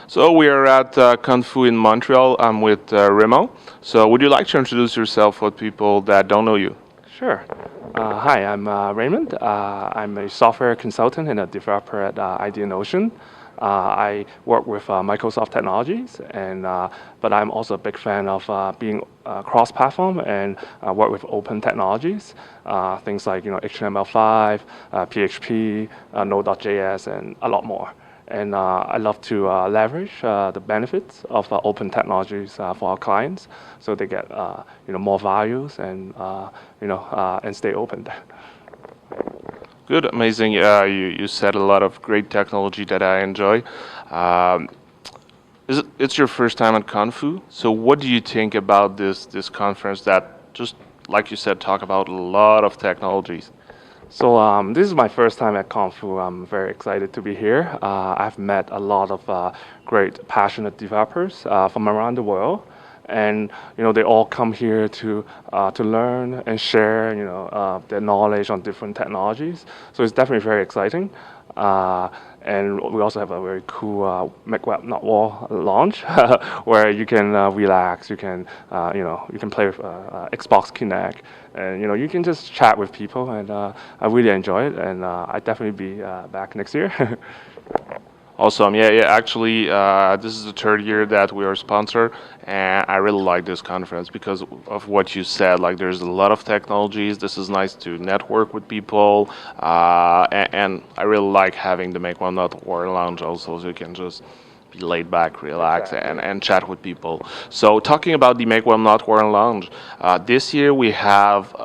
So we are at Kung Fu in Montreal. I'm with Raymond. So would you like to introduce yourself for people that don't know you? Sure. Hi, I'm Raymond. I'm a software consultant and a developer at IDN Ocean. I work with Microsoft technologies, but I'm also a big fan of being cross-platform and work with open technologies, things like HTML5, PHP, Node.js, and a lot more. And I love to leverage the benefits of open technologies for our clients, so they get more values and stay open. Good, amazing. You said a lot of great technology that I enjoy. Um, it's your first time at Kung Fu. So what do you think about this conference that just like you said talk about a lot of technologies? So this is my first time at Kung Fu. I'm very excited to be here. I've met a lot of great, passionate developers from around the world, and they all come here to learn and share their knowledge on different technologies. So it's definitely very exciting. And we also have a very cool MWNW launch where you can relax. You can play with Xbox Kinect, and you can just chat with people. And I really enjoy it, and I definitely be back next year. Awesome. Yeah. Actually, this is the third year that we are sponsored, and I really like this conference because of what you said. Like, there's a lot of technologies. This is nice to network with people, and I really like having the Make One Not War lounge also, so you can just be laid back, relax, and chat with people. So, talking about the Make One Not War lounge, this year we have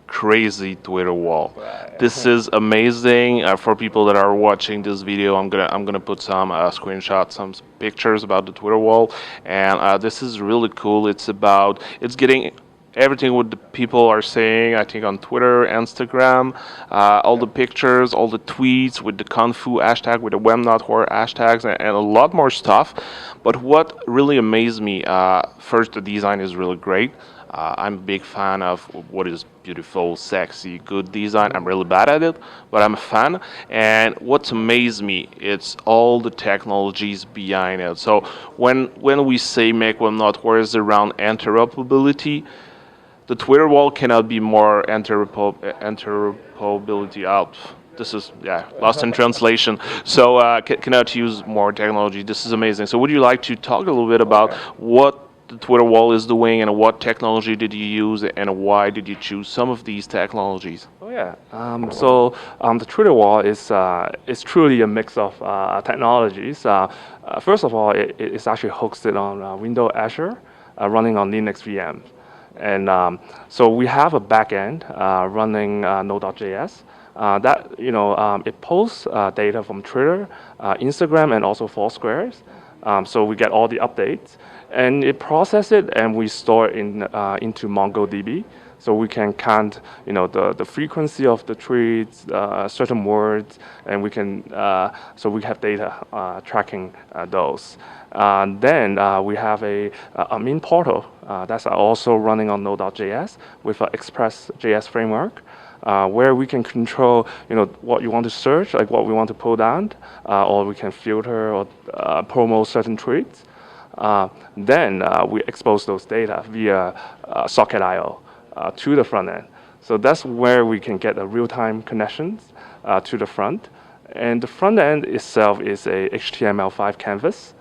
crazy Twitter wall. Right. This is amazing. For people that are watching this video, I'm gonna put some screenshots, some pictures about the Twitter wall, and this is really cool. It's getting everything what the people are saying. I think on Twitter, Instagram, all the pictures, all the tweets with the Kung Fu hashtag, with the WebNotWar hashtags, and a lot more stuff. But what really amazed me, first, the design is really great. I'm a big fan of what is beautiful, sexy, good design. I'm really bad at it, but I'm a fan. And what's amazed me, it's all the technologies behind it. So when we say make one not worse around interoperability, the Twitter wall cannot be more interoperability out. This is lost in translation. So cannot use more technology. This is amazing. So would you like to talk a little bit about what the Twitter wall is doing and what technology did you use and why did you choose some of these technologies? Oh yeah. The Twitter wall is truly a mix of technologies. First of all, it's actually hosted on Windows Azure, running on Linux VM, and so we have a backend running Node.js. It posts data from Twitter, Instagram, and also Foursquares. So we get all the updates, and it processes it, and we store it into MongoDB, so we can count, the frequency of the tweets, certain words, and so we have data tracking those. Then we have a admin portal that's also running on Node.js with an Express.js framework. Where we can control, what you want to search, like what we want to pull down, or we can filter or promote certain tweets. Then we expose those data via Socket.io to the front end. So that's where we can get a real-time connections to the front. And the front end itself is a HTML5 canvas.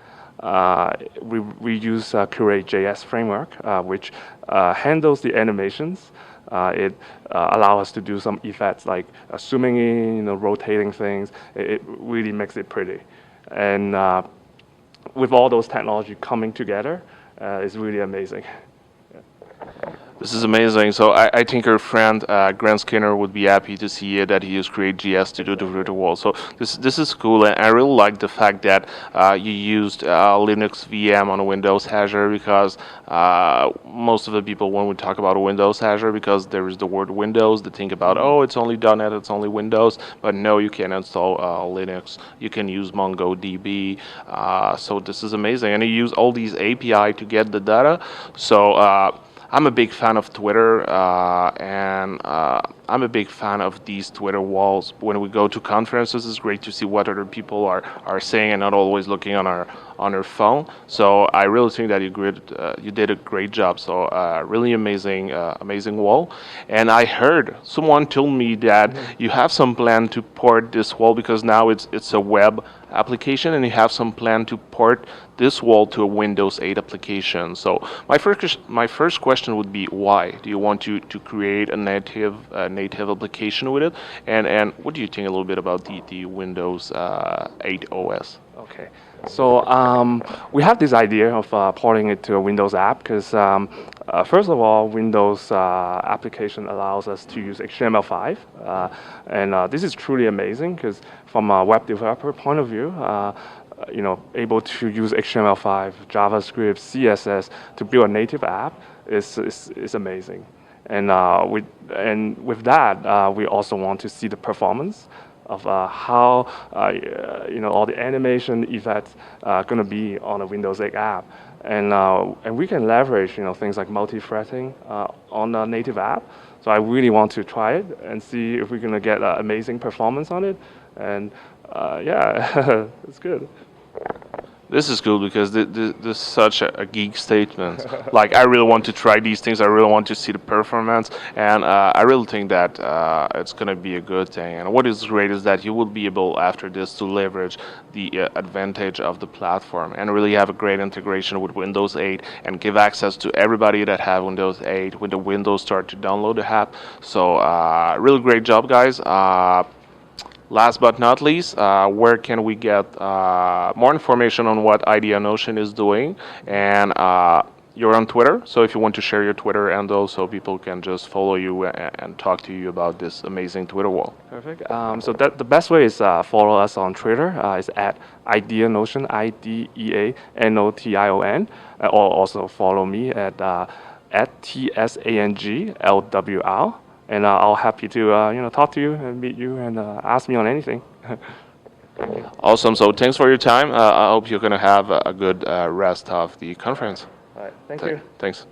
We use Curate.js framework, which handles the animations. It allows us to do some effects like zooming in, rotating things. It really makes it pretty. And with all those technology coming together, it's really amazing. This is amazing. So I think our friend Grant Skinner would be happy to see that he used Create.js to do the Twitter wall. So this is cool, and I really like the fact that you used Linux VM on Windows Azure, because most of the people, when we talk about Windows Azure, because there is the word Windows, they think about, oh, it's only .NET, it's only Windows. But no, you can install Linux. You can use MongoDB. So this is amazing, and you use all these API to get the data. So I'm a big fan of Twitter, and I'm a big fan of these Twitter walls. When we go to conferences, it's great to see what other people are saying and not always looking on our phone. So I really think that you did a great job. So really amazing wall. And I heard someone told me that you have some plan to port this wall, because now it's a web application, and you have some plan to port this wall to a Windows 8 application. So my first question would be, why do you want to create a native application with it? And what do you think a little bit about the Windows 8 OS? Okay, so we have this idea of porting it to a Windows app because first of all, Windows application allows us to use HTML5, and this is truly amazing because from a web developer point of view, able to use HTML5, JavaScript, CSS to build a native app is amazing. And with that, we also want to see the performance of how all the animation effects are going to be on a Windows 8 app, and we can leverage things like multi-threading on a native app. So I really want to try it and see if we're going to get amazing performance on it, and yeah, it's good. This is cool because this is such a geek statement. Like, I really want to try these things. I really want to see the performance, and I really think that it's going to be a good thing. And what is great is that you will be able, after this, to leverage the advantage of the platform and really have a great integration with Windows 8 and give access to everybody that have Windows 8 when the Windows start to download the app. So really great job, guys. Last but not least, where can we get more information on what IdeaNotion is doing? And you're on Twitter, so if you want to share your Twitter handle so people can just follow you and talk to you about this amazing Twitter wall. Perfect. So the best way is follow us on Twitter. Is at IdeaNotion, IDEANOTION, or also follow me at TSANGLWR. And I'll happy to talk to you and meet you and ask me on anything. Awesome. So thanks for your time. I hope you're going to have a good rest of the conference. All right. Thank you. Thanks.